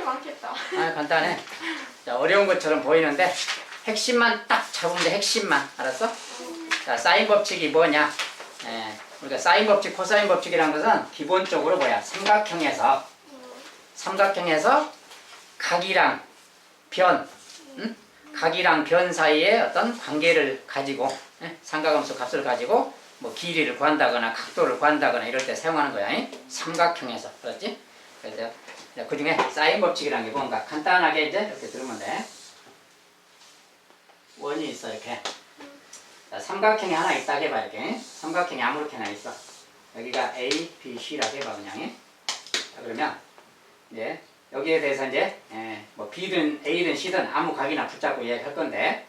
많겠다. 아, 간단해. 자, 어려운 것처럼 보이는데 핵심만 딱 잡으면 돼. 핵심만. 알았어? 자, 사인 법칙이 뭐냐? 우리가 사인 법칙, 코사인 법칙이라는 것은 기본적으로 뭐야? 삼각형에서 각이랑 변, 각이랑 변 사이에 어떤 관계를 가지고, 삼각함수 값을 가지고 뭐 길이를 구한다거나 각도를 구한다거나 이럴 때 사용하는 거야. 삼각형에서. 그렇지? 그래서 그 중에 사인 법칙이라는 게 뭔가 간단하게 이제 이렇게 들으면 돼. 원이 있어, 이렇게. 자, 삼각형이 하나 있다 해봐, 이렇게. 삼각형이 아무렇게나 있어. 여기가 A, B, C라고 해봐, 그냥. 자, 그러면 이제 여기에 대해서 이제 뭐 B든 A든 C든 아무 각이나 붙잡고 이야기할 건데,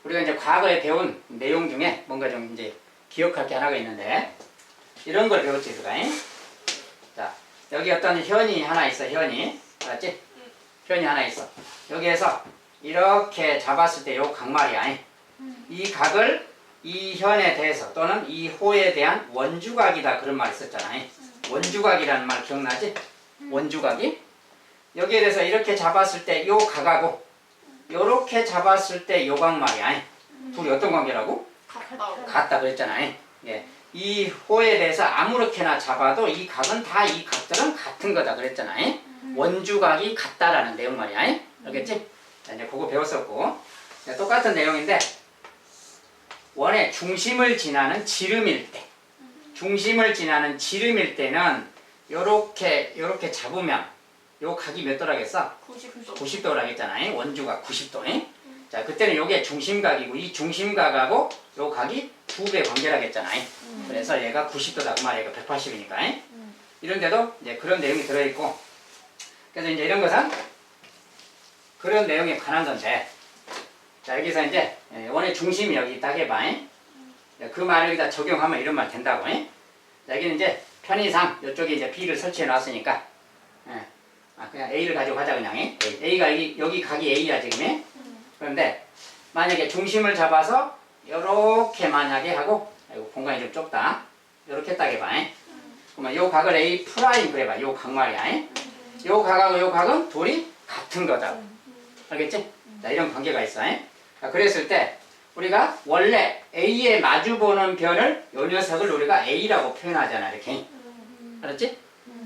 우리가 이제 과거에 배운 내용 중에 뭔가 좀 이제 기억할 게 하나가 있는데, 이런 걸 배웠지, 우리가. 자, 여기 어떤 현이 하나 있어, 현이. 알았지? 현이 하나 있어. 여기에서 이렇게 잡았을 때 요 각 말이야. 이 각을 이 현에 대해서 또는 이 호에 대한 원주각이다, 그런 말 있었잖아. 원주각이라는 말 기억나지? 원주각이? 여기에 대해서 이렇게 잡았을 때 요 각하고 요렇게 잡았을 때 요 각 말이야. 둘이 어떤 관계라고? 같다 그랬잖아. 예. 이 호에 대해서 아무렇게나 잡아도 이 각은 다 이 각들은 같은 거다 그랬잖아. 원주각이 같다라는 내용 말이야. 알겠지? 자, 이제 그거 배웠었고, 똑같은 내용인데 원의 중심을 지나는 지름일 때, 중심을 지나는 지름일 때는 요렇게 잡으면 요 각이 몇 도라겠어? 90도라 했잖아. 원주각 90도. 자, 그때는 요게 중심각이고 이 중심각하고 요 각이 2배 관계라겠잖아. 그래서 얘가 90도다 그 말이야. 얘가 180이니까. 이런데도 이제 그런 내용이 들어있고, 그래서 이제 이런 것은 그런 내용에 관한 건데, 자, 여기서 이제 원의 중심이 여기 있다 해봐. 그 말을 여기다 적용하면 이런 말 된다고. 자, 여기는 이제 편의상 이쪽에 이제 B를 설치해 놨으니까 그냥 A를 가지고 가자 그냥. A가 여기 각이 A야 지금. 그런데 만약에 중심을 잡아서 요렇게 만약에 하고, 공간이 좀 좁다, 요렇게 딱 해봐. 그러면 요 각을 A 프라임 그래봐. 요 각 말이야. 요 각하고 요 각은 둘이 같은 거다. 알겠지? 자, 이런 관계가 있어. 자, 그랬을 때 우리가 원래 A에 마주보는 변을 요 녀석을 우리가 A라고 표현하잖아. 이렇게. 알았지?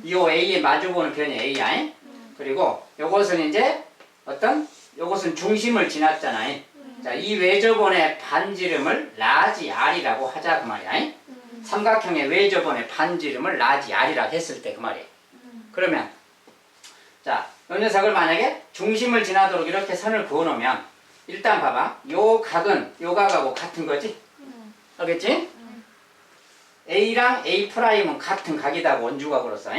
요 A에 마주보는 변이 A야. 그리고 요것은 이제 요것은 중심을 지났잖아. 자, 이 외접원의 반지름을 라지 R이라고 하자 그 말이야. 삼각형의 외접원의 반지름을 라지 R이라고 했을 때 그 말이야. 그러면 자, 요 녀석을 만약에 중심을 지나도록 이렇게 선을 그어놓으면 일단 봐봐. 요 각은 요 각하고 같은 거지? 알겠지? A랑 A'은 같은 각이다, 원주각으로서.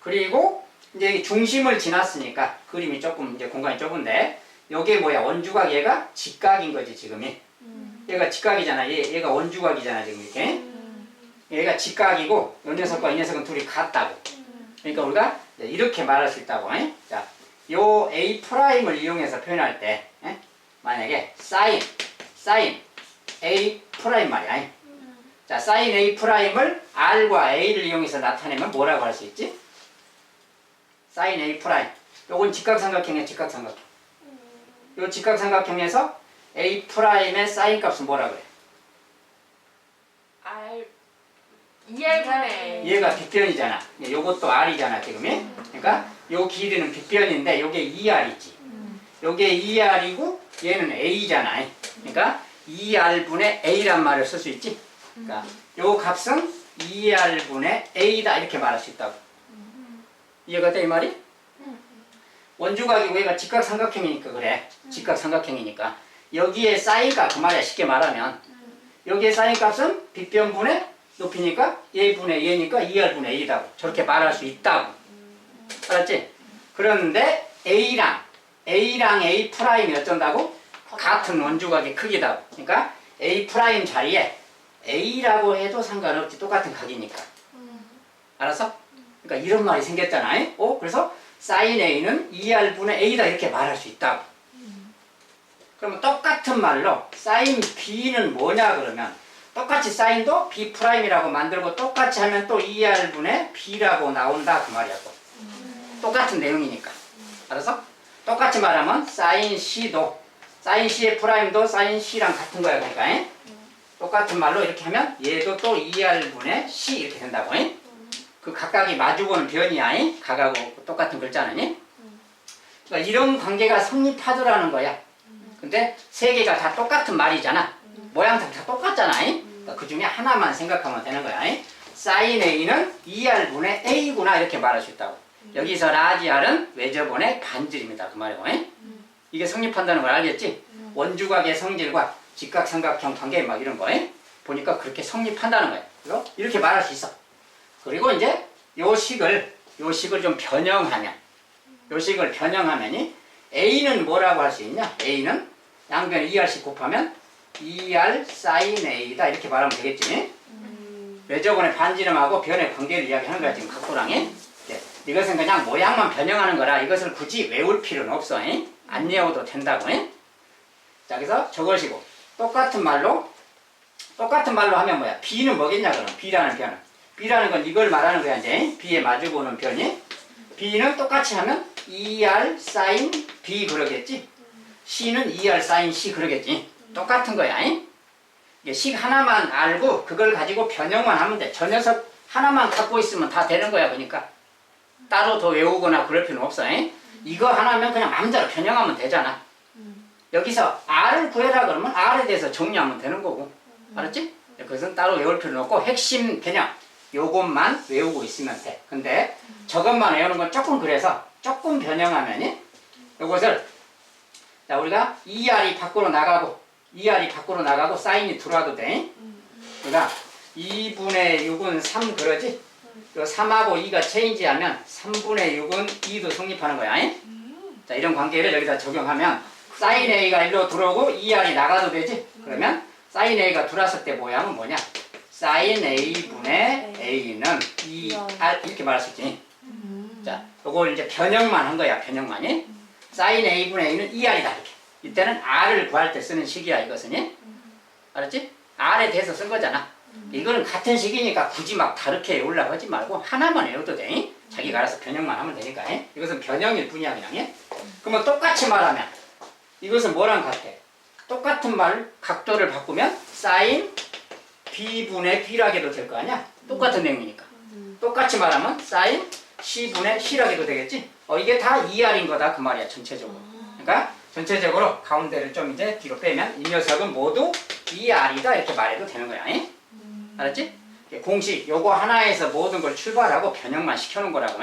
그리고 이제 중심을 지났으니까 그림이 조금 이제 공간이 좁은데, 요게 뭐야? 원주각, 얘가 직각인 거지 지금이. 얘가 직각이잖아. 얘가 원주각이잖아 지금 이렇게. 얘가 직각이고 요 녀석과 이 녀석은 둘이 같다고. 그러니까 우리가 이렇게 말할 수 있다고. 자, 요 A'을 이용해서 표현할 때 만약에 sin A' 말이야. 자, sin A'을 R과 A를 이용해서 나타내면 뭐라고 할 수 있지? sin A'. 요건 직각삼각형이야, 직각삼각형. 요 직각삼각형에서 A'의 sin 값은 뭐라 그래? R분의 얘가 빗변이잖아. 요것도 R이잖아 지금이. 그러니까 요 길이는 빗변인데 요게 2R이지. 요게 2R이고 얘는 A잖아. 그러니까 2R분의 A란 말을 쓸 수 있지. 그러니까 요 값은 2R분의 A다 이렇게 말할 수 있다고. 이해가 돼 이 말이? 원주각이고 얘가 직각삼각형이니까 그래. 직각삼각형이니까 여기에 사인값 그 말이야. 쉽게 말하면 여기에 사인값은 빗변분의 높이니까 얘분의 얘니까 2R분의 A다고 저렇게 말할 수 있다고. 알았지? 그런데 A랑 A' 어쩐다고? 같은 원주각의 크기다고. 그러니까 A' 자리에 A라고 해도 상관없지. 똑같은 각이니까. 알았어? 그러니까 이런 말이 생겼잖아. 그래서 sin A는 2R분의 A다 이렇게 말할 수 있다고. 그러면 똑같은 말로 sin B는 뭐냐 그러면 똑같이 사인도 B'이라고 만들고 똑같이 하면 또 2R분의 B라고 나온다 그 말이야. 또. 똑같은 내용이니까. 알았어? 똑같이 말하면 사인 C도 사인 C의 프라임도 사인 C랑 같은 거야. 그러니까 똑같은 말로 이렇게 하면 얘도 또 2R분의 C 이렇게 된다고. 그 각각이 마주보는 변이야. 각하고 똑같은 글자는. 그러니까 이런 관계가 성립하더라는 거야. 근데 세 개가 다 똑같은 말이잖아. 모양상 다 똑같잖아. 그러니까 그 중에 하나만 생각하면 되는 거야. 사인 A는 2R분의 A구나 이렇게 말할 수 있다고. 여기서 라지 R은 외접원의 반질입니다. 그 말이고. 이게 성립한다는 걸 알겠지? 원주각의 성질과 직각삼각형 관계 막 이런 거 보니까 그렇게 성립한다는 거야. 그래서 이렇게 말할 수 있어. 그리고 이제 요 식을 좀 변형하면 A는 뭐라고 할 수 있냐? A는 양변 2R씩 곱하면 2R 사인 A다 이렇게 말하면 되겠지? 외접원의 반지름하고 변의 관계를 이야기하는 거야 지금 각도랑. 이것은 그냥 모양만 변형하는 거라 이것을 굳이 외울 필요는 없어. 안 외워도 된다고. 자, 그래서 저것이고 똑같은 말로 하면 뭐야? B는 뭐겠냐 그럼? B라는 변은. B라는 건 이걸 말하는 거야 이제. B에 마주보는 변이. B는 똑같이 하면 2R 사인 B 그러겠지. C는 2R 사인 C 그러겠지. 똑같은 거야. 식 하나만 알고 그걸 가지고 변형만 하면 돼. 저 녀석 하나만 갖고 있으면 다 되는 거야. 그러니까 따로 더 외우거나 그럴 필요는 없어. 이거 하나면 그냥 마음대로 변형하면 되잖아. 여기서 R을 구해라 그러면 R에 대해서 정리하면 되는 거고. 알았지? 그것은 따로 외울 필요는 없고 핵심 개념 요것만 외우고 있으면 돼. 근데 저것만 외우는 건 조금 그래서 조금 변형하면 요것을 자 우리가 2R이 밖으로 나가고 사인이 들어와도 돼. 그러니까 2분의 6은 3 그러지? 요 3하고 2가 체인지하면 3분의 6은 2도 성립하는 거야. 자 이런 관계를 여기다 적용하면 사인 A가 일로 들어오고 2R이 나가도 되지? 그러면 사인 A가 들어왔을 때 모양은 뭐냐? 사인 A분의 A는 2R 이렇게 말할 수 있지. 자 요걸 이제 변형만 한 거야. 변형만이. 사인 A분의 A는 2R이다 이렇게. 이때는 R을 구할 때 쓰는 식이야 이것은. 알았지? R에 대해서 쓴 거잖아. 이거는 같은 식이니까 굳이 막 다르게 외우려고 하지 말고 하나만 외워도 돼. 자기가 알아서 변형만 하면 되니까. 이것은 변형일 뿐이야 그냥. 그러면 똑같이 말하면 이것은 뭐랑 같아? 똑같은 말 각도를 바꾸면 사인 B분의 B라고 해도 될 거 아니야? 똑같은 내용이니까. 똑같이 말하면 사인 C분의 C라고 해도 되겠지? 이게 다 2R인 거다 그 말이야 전체적으로. 그러니까 전체적으로 가운데를 좀 이제 뒤로 빼면 이 녀석은 모두 2R이다 이렇게 말해도 되는 거야. 알았지? 공식 요거 하나에서 모든 걸 출발하고 변형만 시켜놓은 거라고.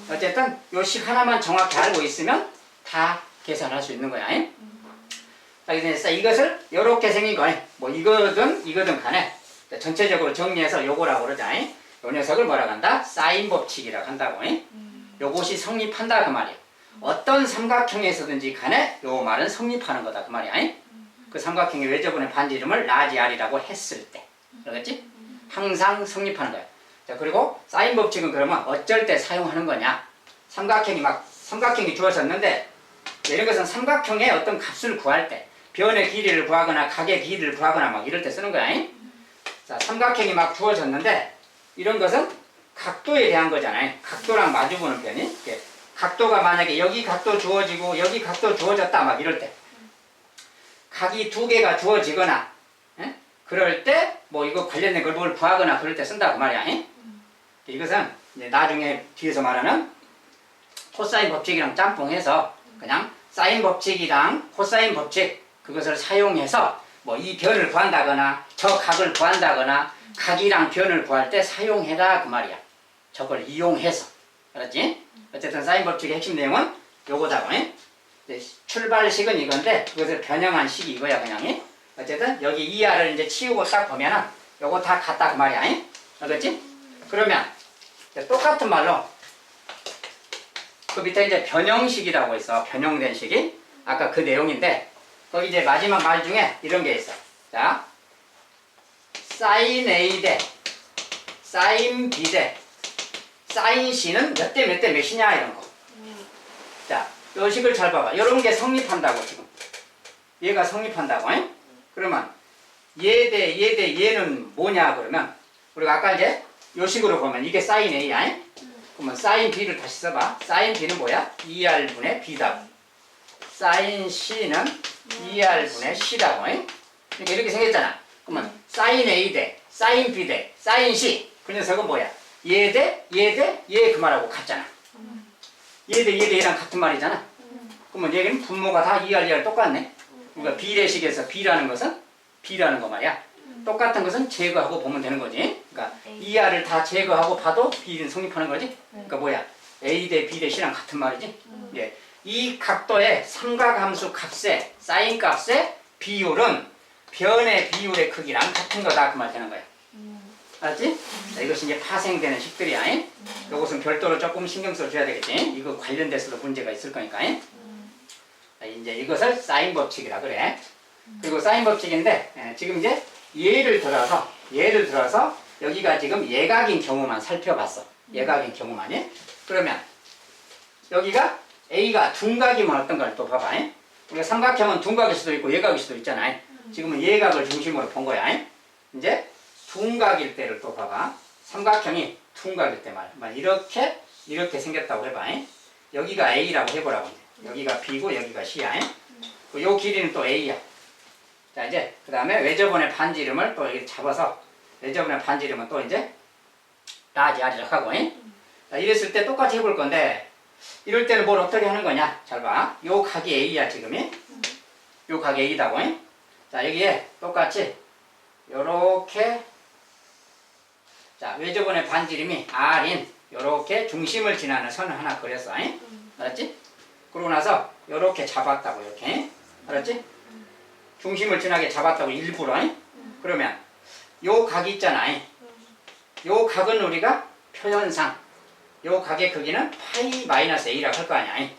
어쨌든 요 식 하나만 정확히 알고 있으면 다 계산할 수 있는 거야. 자, 그래서 이것을 요렇게 생긴 거 뭐 이거든 간에 전체적으로 정리해서 요거라고 그러자. 요 녀석을 뭐라고 한다? 사인 법칙이라고 한다고. 요것이 성립한다 그 말이야. 어떤 삼각형에서든지 간에 요 말은 성립하는 거다 그 말이야. 그 삼각형의 외접원의 반지름을 라지 R이라고 했을 때. 알겠지? 항상 성립하는 거야. 자, 그리고 사인 법칙은 그러면 어쩔 때 사용하는 거냐? 삼각형이 주어졌는데 이런 것은 삼각형의 어떤 값을 구할 때 변의 길이를 구하거나 각의 길이를 구하거나 막 이럴 때 쓰는 거야. 자, 삼각형이 막 주어졌는데 이런 것은 각도에 대한 거잖아요. 각도랑 마주보는 변이. 각도가 만약에 여기 각도 주어지고 여기 각도 주어졌다 막 이럴 때 각이 두 개가 주어지거나 그럴 때 뭐 이거 관련된 걸 뭘 구하거나 그럴 때 쓴다 그 말이야. 이것은 이제 나중에 뒤에서 말하는 코사인 법칙이랑 짬뽕해서 그냥 사인 법칙이랑 코사인 법칙 그것을 사용해서 뭐 이 변을 구한다거나 저 각을 구한다거나 각이랑 변을 구할 때 사용해라 그 말이야. 저걸 이용해서. 알았지? 어쨌든 사인 법칙의 핵심 내용은 요거다고. 출발식은 이건데 그것을 변형한 식이 이거야 그냥. 어쨌든 여기 2R을 이제 치우고 딱 보면은 요거 다 같다 그 말이야. 알겠지? 그러면 똑같은 말로 그 밑에 이제 변형식이라고 있어. 변형된 식이. 아까 그 내용인데 거기 이제 마지막 말 중에 이런 게 있어. 자, 사인 A 대 사인 B 대 사인 C는 몇 대 몇 대 몇이냐 이런 거. 자, 요 식을 잘 봐봐. 이런 게 성립한다고 지금. 얘가 성립한다고. 그러면 얘 대 얘는 뭐냐 그러면 우리가 아까 이제 요 식으로 보면 이게 사인 A야. 그러면 사인 B를 다시 써봐. 사인 B는 뭐야? 2R분의 B다. 사인 C는 2R분의 C라고. 그러니까 이렇게 생겼잖아. 그러면 사인 A 대 사인 B 대 사인 C. 그 녀석은 뭐야? 얘 대 얘 그 말하고 같잖아. 얘 대 얘랑 같은 말이잖아. 그러면 얘는 분모가 다 2R 똑같네. 그러니까 비례식에서 B라는 것은 B라는 거 말이야. 똑같은 것은 제거하고 보면 되는 거지. 그러니까 2R을 다 제거하고 봐도 B는 성립하는 거지. 그러니까 뭐야? A 대 B 대 C랑 같은 말이지. 예. 이 각도의 삼각함수 값의 사인 값의 비율은 변의 비율의 크기랑 같은 거다 그 말 되는 거야. 알았지? 자, 이것이 이제 파생되는 식들이야. 이것은 별도로 조금 신경 써줘야 되겠지. 이거 관련돼서도 문제가 있을 거니까. 자, 이제 이것을 사인 법칙이라 그래. 그리고 사인 법칙인데 지금 이제 예를 들어서 여기가 지금 예각인 경우만 살펴봤어. 예각인 경우만이. 그러면 여기가 A가 둔각이면 어떤 걸 또 봐봐. 우리가 삼각형은 둔각일 수도 있고 예각일 수도 있잖아. 지금은 예각을 중심으로 본 거야. 이제 둔각일 때를 또 봐봐. 삼각형이 둔각일 때 말. 이렇게 생겼다고 해봐. 여기가 A라고 해보라고. 여기가 B고 여기가 C야. 요 길이는 또 A야. 자 이제 그 다음에 외접원의 반지름을 또 이렇게 잡아서 외접원의 반지름은 또 이제 라지 아리락 하고. 자, 이랬을 때 똑같이 해볼 건데 이럴 때는 뭘 어떻게 하는 거냐? 잘 봐. 요 각이 A야 지금이. 요 각이 A다고. 자 여기에 똑같이 요렇게 자 외접원의 반지름이 R인 요렇게 중심을 지나는 선을 하나 그렸어. 알았지? 그러고 나서 요렇게 잡았다고 이렇게. 알았지? 중심을 지나게 잡았다고 일부러. 그러면 요 각이 있잖아. 요 각은 우리가 표현상 요 각의 크기는 파이 마이너스 A라고 할 거 아니야.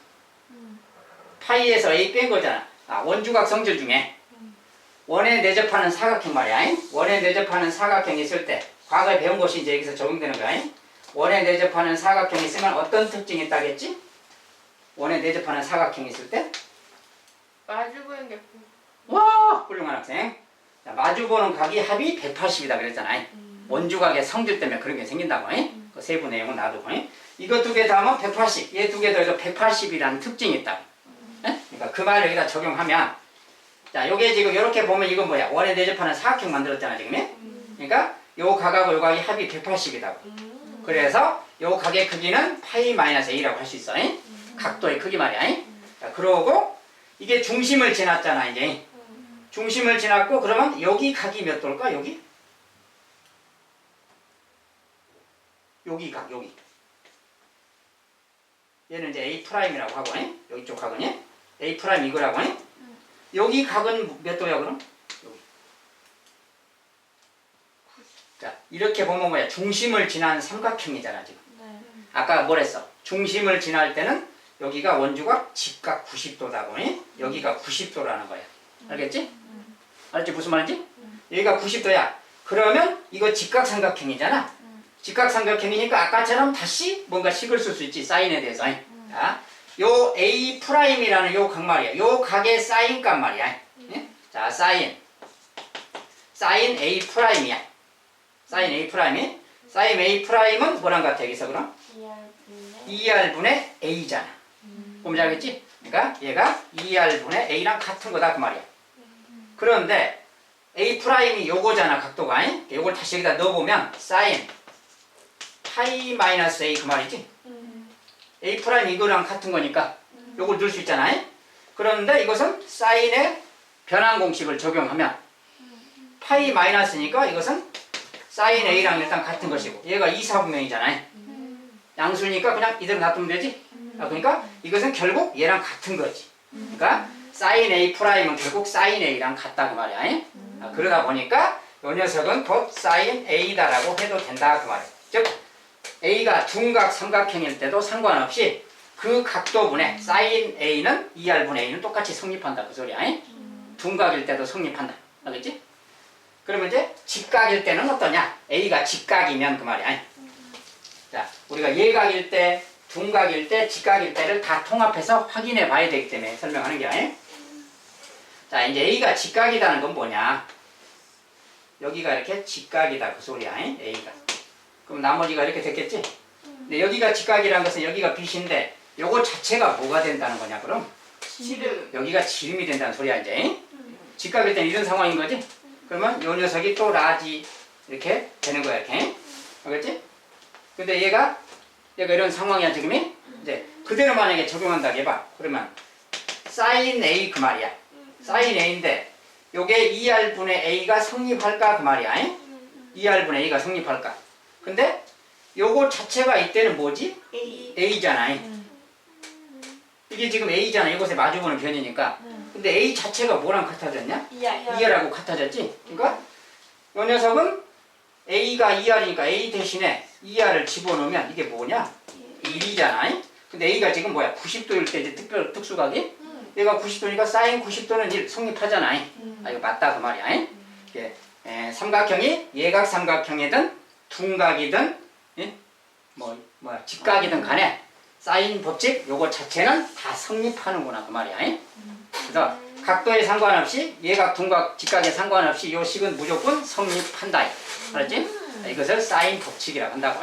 파이에서 A 뺀 거잖아. 원주각 성질 중에 원에 내접하는 사각형 말이야. 원에 내접하는 사각형이 있을 때 과거에 배운 것이 이제 여기서 적용되는 거야. 원에 내접하는 사각형이 있으면 어떤 특징이 있다겠지? 원에 내접하는 사각형이 있을 때 마주보는 게 와 훌륭한 학생. 자, 마주보는 각이 합이 180이다 그랬잖아. 원주각의 성질 때문에 그런 게 생긴다고. 그 세부 내용은 놔두고. 이거 두 개 더하면 180. 얘 두 개 더해서 180이라는 특징이 있다고. 그러니까 그 말을 여기다 적용하면 자 요게 지금 이렇게 보면 이건 뭐야? 원에 내접하는 사각형 만들었잖아 지금. 그러니까 요 각하고 요 각이 합이 180이다고. 그래서 요 각의 크기는 파이 마이너스 A라고 할 수 있어. 각도의 크기 말이야. 자, 그러고 이게 중심을 지났잖아 이제. 중심을 지났고 그러면 여기 각이 몇 도일까? 여기 각 여기. 얘는 이제 A'이라고 하고 여기 쪽 각은 A' 이거라고. 여기 각은 몇 도야 그럼? 여기. 자 이렇게 보면 뭐야? 중심을 지난 삼각형이잖아 지금. 아까 뭐랬어? 중심을 지날 때는 여기가 원주각 직각 90도다고. 여기가 90도라는 거야. 알겠지? 알았지? 무슨 말인지? 여기가 90도야. 그러면 이거 직각삼각형이잖아. 직각삼각형이니까 아까처럼 다시 뭔가 식을 쓸 수 있지. 사인에 대해서. 자, 요 A'이라는 요 각 말이야. 요 각의 사인 값 말이야. 자, 사인 A'이야. 사인 A'이. 사인 A'은 뭐랑 같아 여기서 그럼? 2R분의 A잖아. 보면 알겠지? 그러니까 얘가 2R분의 A랑 같은 거다 그 말이야. 그런데 A' 요거잖아 각도가. 요걸 다시 여기다 넣어보면 사인 파이 마이너스 A 그 말이지. A' 이거랑 같은 거니까 요걸 넣을 수 있잖아. 그런데 이것은 사인의 변환 공식을 적용하면 파이 마이너스니까 이것은 사인 A랑 일단 같은 것이고 얘가 2사분면이잖아. 양수니까 그냥 이대로 놔두면 되지. 그러니까 이것은 결국 얘랑 같은 거지. 그러니까 사인 A'은 결국 사인 A랑 같다 그 말이야. 그러다 보니까 이 녀석은 곧 사인 A다라고 해도 된다 그 말이야. 즉 A가 둔각 삼각형일 때도 상관없이 그 각도분의 사인 A는 2R분의 A는 똑같이 성립한다 그 소리야. 둔각일 때도 성립한다. 알겠지? 그러면 이제 직각일 때는 어떠냐? A가 직각이면 그 말이야. 자, 우리가 예각일 때, 둔각일 때, 직각일 때를 다 통합해서 확인해 봐야 되기 때문에 설명하는 게. 자, 이제 A가 직각이라는 건 뭐냐? 여기가 이렇게 직각이다 그 소리야. A가. 그럼 나머지가 이렇게 됐겠지? 근데 여기가 직각이라는 것은 여기가 빛인데 요거 자체가 뭐가 된다는 거냐 그럼? 지름. 여기가 지름이 된다는 소리야 이제. 직각일 때는 이런 상황인 거지? 그러면 요 녀석이 또 라지 이렇게 되는 거야 이렇게. 알겠지? 근데 얘가 이런 상황이야 지금이. 이제 그대로 만약에 적용한다고 해봐. 그러면 사인 A 그 말이야. 사인 A인데 요게 2R분의 A가 성립할까 그 말이야. 2R분의 A가 성립할까. 근데 요거 자체가 이때는 뭐지? A잖아. 이게 지금 A잖아. 이곳에 마주보는 변이니까. 근데 A 자체가 뭐랑 같아졌냐? 2R하고 같아졌지? 그러니까 요 녀석은 A가 2R이니까 A 대신에 2R을 집어넣으면 이게 뭐냐? 1이잖아. 근데 A가 지금 뭐야? 90도일 때 이제 특수각이? 얘가 90도니까 사인 90도는 1 성립하잖아. 아, 이거 맞다 그 말이야. 이게 삼각형이 예각 삼각형이든 둔각이든 직각이든 간에 사인 법칙 요거 자체는 다 성립하는구나 그 말이야. 그래서 각도에 상관없이 예각 둔각 직각에 상관없이 요 식은 무조건 성립한다. 알았지? 이것을 사인 법칙이라고 한다고.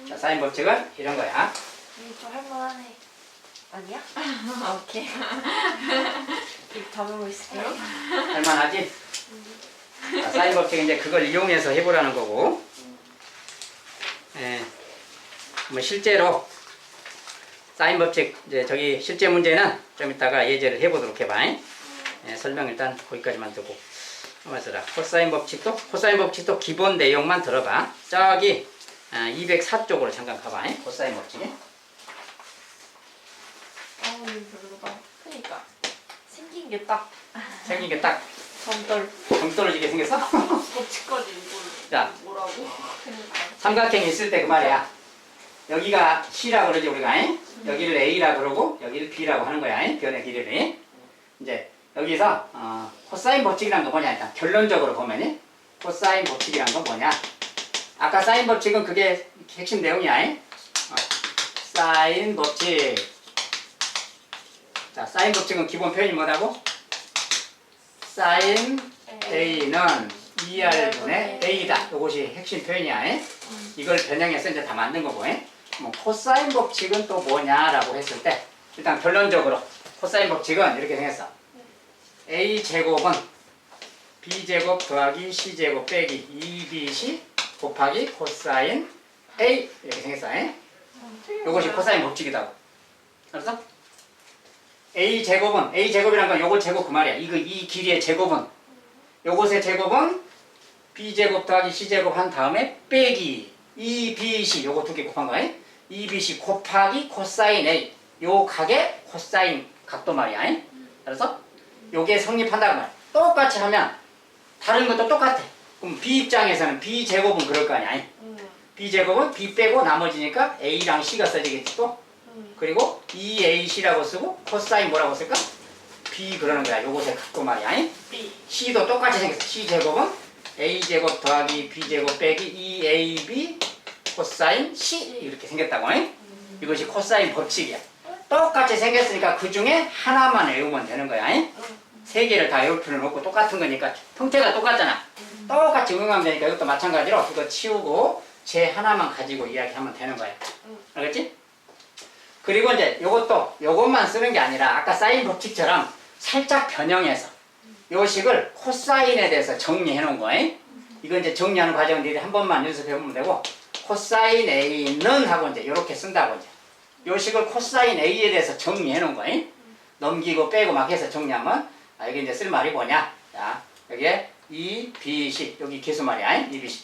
자, 사인 법칙은 이런 거야. 좀 할만하네. 아니야? 오케이. 입 다물고 있을게요. 할만하지? 자, 사인 법칙은 이제 그걸 이용해서 해보라는 거고. 뭐 실제로 사인 법칙 이제 저기 실제 문제는 좀 이따가 예제를 해보도록 해봐. 설명 일단 거기까지만 두고. 맞으라. 코사인 법칙도 기본 내용만 들어봐. 저기 204쪽으로 잠깐 가봐. 코사인 법칙이. 아우 별로다. 그니까 생긴 게 딱 생긴 게 딱 정 떨어지게 생겼어? 법칙까지 이걸 자, 뭐라고? 그니까. 삼각형이 있을 때 그 말이야. 여기가 C라 그러지 우리가. 여기를 A라 그러고 여기를 B라고 하는 거야. 변의 길이를. 이제 여기서 코사인 법칙이란 거 뭐냐 일단 결론적으로 보면 코사인 법칙이란 건 뭐냐. 아까 사인 법칙은 그게 핵심 내용이야. 사인 법칙. 자, 사인 법칙은 기본 표현이 뭐라고? 사인 A는 2R분의 A다. 이것이 핵심 표현이야. 이걸 변형해서 이제 다 만든 거고. 뭐 코사인 법칙은 또 뭐냐라고 했을 때 일단 결론적으로 코사인 법칙은 이렇게 생겼어. A제곱은 B제곱 더하기 C제곱 빼기 2BC 곱하기 코사인 A 이렇게 생겼어. 이것이 코사인 법칙이다. 알았어? A제곱이란 건 요거 제곱 그 말이야. 이 길이의 제곱은 요것의 제곱은 B제곱 더하기 C제곱 한 다음에 빼기 2BC 요거 두 개 곱한 거야. 2BC 곱하기 코사인 A 요 각의 코사인 각도 말이야. 알았어? 요게 성립한다고 말이야. 똑같이 하면 다른 것도 똑같아. 그럼 B 입장에서는 B제곱은 그럴 거 아니야. B제곱은 B 빼고 나머지니까 A랑 C가 써지겠지 또. 그리고 2AC라고 쓰고 코사인 뭐라고 쓸까? B 그러는 거야. 요것의 각도 말이야. C도 똑같이 생겼어. C제곱은 A제곱 더하기 B제곱 빼기 2AB 코사인 C 이렇게 생겼다고. 이것이 코사인 법칙이야. 똑같이 생겼으니까 그 중에 하나만 외우면 되는 거야. 세 개를 다 외울 필요는 없고 똑같은 거니까 형태가 똑같잖아. 똑같이 응용하면 되니까 이것도 마찬가지로 이거 치우고 제 하나만 가지고 이야기하면 되는 거야. 알겠지? 그리고 이제 요것만 쓰는 게 아니라 아까 사인 법칙처럼 살짝 변형해서 요 식을 코사인에 대해서 정리해 놓은 거예요. 이거 이제 정리하는 과정은 니들 한 번만 연습해 보면 되고 코사인 A는 하고 이제 이렇게 쓴다고 이제 요 식을 코사인 A에 대해서 정리해 놓은 거예요. 넘기고 빼고 막 해서 정리하면 이게 이제 쓸 말이 뭐냐. 자, 여기에 2BC 여기 개수 말이야. 2BC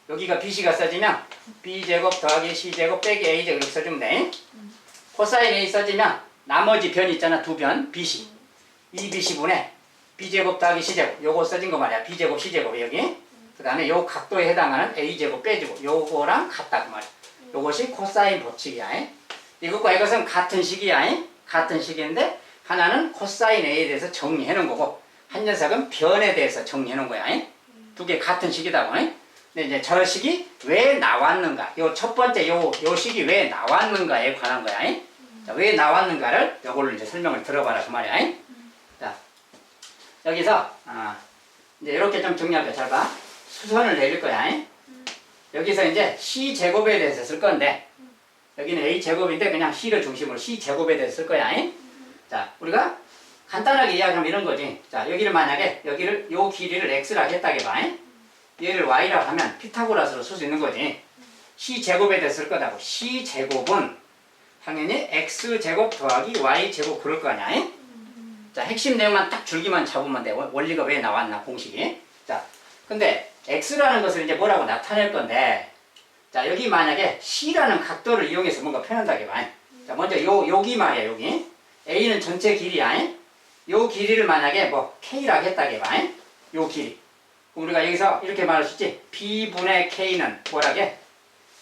여기가 BC가 써지면 B제곱 더하기 C제곱 빼기 A제곱 이렇게 써주면 돼. 코사인 A 써지면 나머지 변 있잖아. 두 변 BC 2BC분의 B제곱 더하기 C제곱 요거 써진 거 말이야. B제곱 C제곱 여기 그 다음에 요 각도에 해당하는 A제곱 빼주고 요거랑 같다 그 말이야. 요것이 코사인 법칙이야. 이것과 이것은 같은 식이야. 같은 식인데 하나는 코사인 A에 대해서 정리해 놓은 거고 한 녀석은 변에 대해서 정리해 놓은 거야. 두 개 같은 식이다고. 근데 이제 저 식이 왜 나왔는가 요 첫 번째 요 식이 왜 나왔는가에 관한 거야. 자, 왜 나왔는가를 요걸로 이제 설명을 들어봐라 그 말이야. 자, 여기서 이제 이렇게 좀 정리할게. 잘 봐. 수선을 내릴 거야. 여기서 이제 C제곱에 대해서 쓸 건데 여기는 A 제곱인데 그냥 C를 중심으로 C 제곱에 대해서 쓸 거야. 자, 우리가 간단하게 이야기하면 이런 거지. 자, 여기를 만약에 여기를 요 길이를 x라고 했다게 봐. 얘를 y라고 하면 피타고라스로 쓸 수 있는 거지. C 제곱에 대해서 쓸 거다고. C 제곱은 당연히 x 제곱 더하기 y 제곱 그럴 거 아니야. 자, 핵심 내용만 딱 줄기만 잡으면 돼. 원리가 왜 나왔나 공식이. 자, 근데 x라는 것을 이제 뭐라고 나타낼 건데, 자, 여기 만약에 C라는 각도를 이용해서 뭔가 표현한다게 봐. 자, 먼저 여기 말이야, 여기. A는 전체 길이야. 요 길이를 만약에 뭐 K라고 했다게 봐. 요 길이. 그럼 우리가 여기서 이렇게 말할 수 있지. B분의 K는 뭐라게?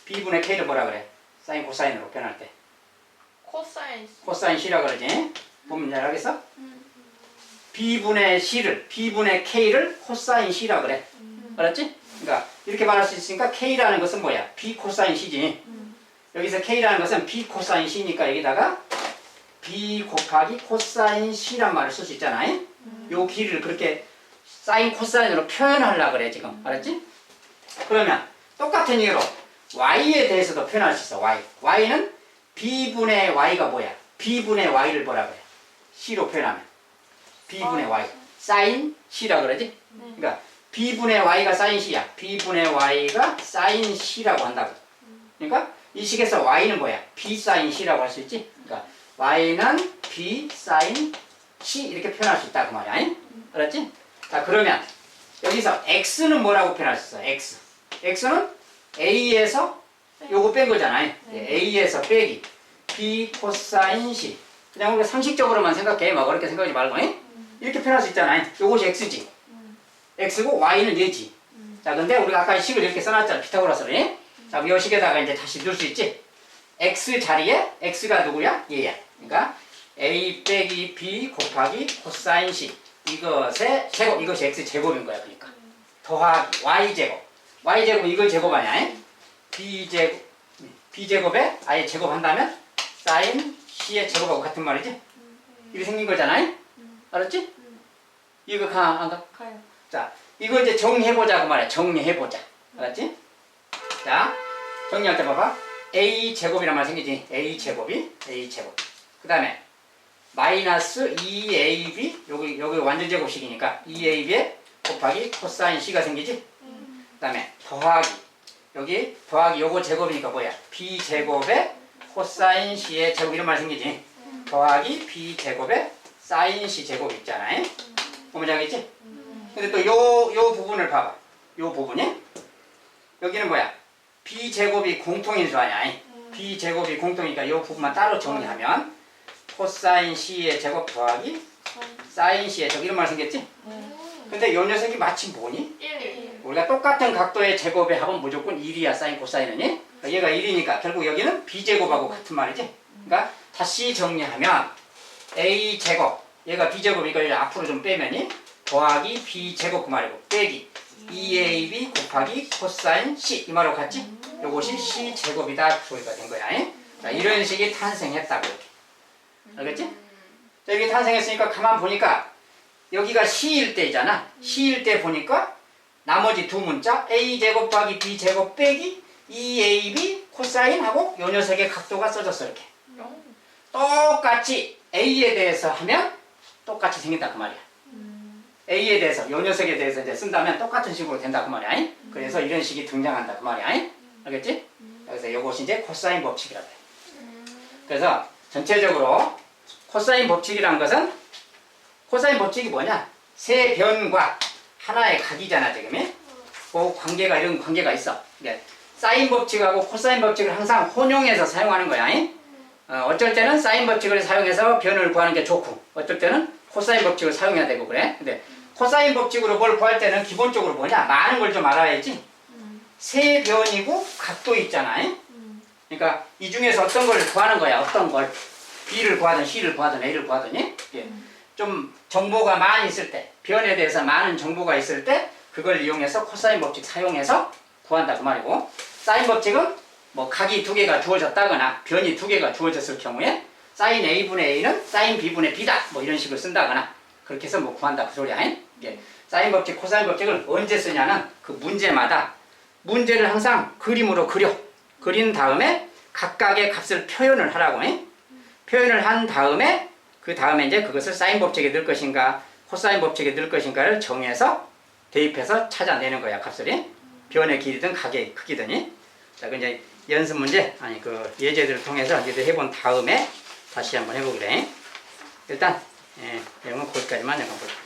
B분의 K를 뭐라 그래? 사인 코사인으로 표현할 때. 코사인. 코사인 C라 그러지. 보면 잘 알겠어? B분의 C를, B분의 K를 코사인 C라 그래. 알았지? 그러니까 이렇게 말할 수 있으니까 K라는 것은 뭐야? B 코사인 C지. 여기서 K라는 것은 B 코사인 C니까 여기다가 B 곱하기 코사인 C란 말을 쓸 수 있잖아. 요 길이를 그렇게 사인 코사인으로 표현하려고 그래 지금. 알았지? 그러면 똑같은 이유로 Y에 대해서도 표현할 수 있어. Y는 B분의 Y가 뭐야? B분의 Y를 뭐라 그래? C로 표현하면 B분의 Y 사인 C라 그러지? 그러니까 B분의 Y가 사인 C야. B분의 Y가 사인 C라고 한다고. 그러니까 이 식에서 Y는 뭐야? B 사인 C라고 할 수 있지? 그러니까 Y는 B 사인 C 이렇게 표현할 수 있다 그 말이야. 알았지? 자, 그러면 여기서 X는 뭐라고 표현할 수 있어? X는 A에서 요거 뺀 거잖아. A에서 빼기 B 코사인 C. 그냥 우리가 상식적으로만 생각해. 막 그렇게 생각하지 말고 이렇게 표현할 수 있잖아. 요것이 X지. X고 Y는 얘지. 자, 근데 우리가 아까 식을 이렇게 써놨잖아. 피타고라스로. 자, 이 식에다가 이제 다시 넣을 수 있지. X 자리에 X가 누구야? 얘야. 그러니까 A 빼기 B 곱하기 코사인 C. 이것의 제곱, 이것이 X 제곱인 거야. 그러니까 더하기 Y 제곱. Y 제곱 이걸 제곱 아니야? B 제곱에 아예 제곱한다면 사인 C의 제곱하고 같은 말이지. 이렇게 생긴 거잖아. 알았지? 이거 가 안 가? 가요. 자, 이거 이제 정리해보자 그 말이야. 정리해보자. 알았지? 자, 정리할 때 봐봐. A 제곱이란 말 생기지. A 제곱. 그 다음에 마이너스 2AB 여기 완전 제곱식이니까 2AB에 곱하기 코사인 C가 생기지. 그 다음에 더하기 여기 더하기 요거 제곱이니까 뭐야? B 제곱에 코사인 C의 제곱 이런 말 생기지. 더하기 B 제곱에 사인 C 제곱 있잖아. 보면 알겠지? 근데 또 요 부분을 봐봐. 요 부분이 여기는 뭐야? B 제곱이 공통인수 아니야? B 제곱이 공통이니까 요 부분만 따로 정리하면 코사인 C의 제곱 더하기 사인 C의 제곱 이런 말 생겼지? 근데 요 녀석이 마치 뭐니? 1. 우리가 똑같은 각도의 제곱에 합은 무조건 1이야. 사인 코사인은. 얘가 1이니까 결국 여기는 B 제곱하고 같은 말이지. 그러니까 다시 정리하면 A 제곱 얘가 B 제곱이니까 이걸 앞으로 좀 빼면이 더하기 B 제곱 그 말이고 빼기 2AB 곱하기 코사인 C 이 말하고 같지? 요것이 C 제곱이다 소리가 된 거야. 자, 이런 식이 탄생했다고 이렇게. 알겠지? 자, 여기 탄생했으니까 가만 보니까 여기가 C일 때잖아. C일 때 보니까 나머지 두 문자 A 제곱 더하기 B 제곱 빼기 2AB 코사인하고 요 녀석의 각도가 써졌어 이렇게. 똑같이 A에 대해서 하면 똑같이 생긴다 그 말이야. A에 대해서 요 녀석에 대해서 이제 쓴다면 똑같은 식으로 된다 그 말이야. 그래서 이런 식이 등장한다 그 말이야. 알겠지? 그래서 이것이 이제 코사인 법칙이라고 해. 그래서 전체적으로 코사인 법칙이라는 것은 코사인 법칙이 뭐냐? 세 변과 하나의 각이잖아 지금. 그 관계가 이런 관계가 있어. 사인 법칙하고 코사인 법칙을 항상 혼용해서 사용하는 거야. 어쩔 때는 사인 법칙을 사용해서 변을 구하는 게 좋고 어쩔 때는 코사인 법칙을 사용해야 되고 그래. 근데 코사인 법칙으로 뭘 구할 때는 기본적으로 뭐냐? 많은 걸 좀 알아야지. 세 변이고 각도 있잖아. 그러니까 이 중에서 어떤 걸 구하는 거야. 어떤 걸. B를 구하든 C를 구하든 A를 구하든 좀 정보가 많이 있을 때 변에 대해서 많은 정보가 있을 때 그걸 이용해서 코사인 법칙 사용해서 구한다 그 말이고 사인 법칙은 뭐 각이 두 개가 주어졌다거나 변이 두 개가 주어졌을 경우에 사인 A분의 A는 사인 B분의 B다 뭐 이런 식으로 쓴다거나 그렇게 해서 뭐 구한다 그 소리야. 사인 법칙, 코사인 법칙을 언제 쓰냐는 그 문제마다 문제를 항상 그림으로 그린 다음에 각각의 값을 표현을 하라고. 표현을 한 다음에 그 다음에 이제 그것을 사인 법칙에 넣을 것인가 코사인 법칙에 넣을 것인가를 정해서 대입해서 찾아내는 거야 값을. 변의 길이든 각의 크기든. 자, 그 이제 연습 문제 아니 그 예제들을 통해서 이제 해본 다음에 다시 한번 해보기래. 일단 내용은 거기까지만 내가 볼게.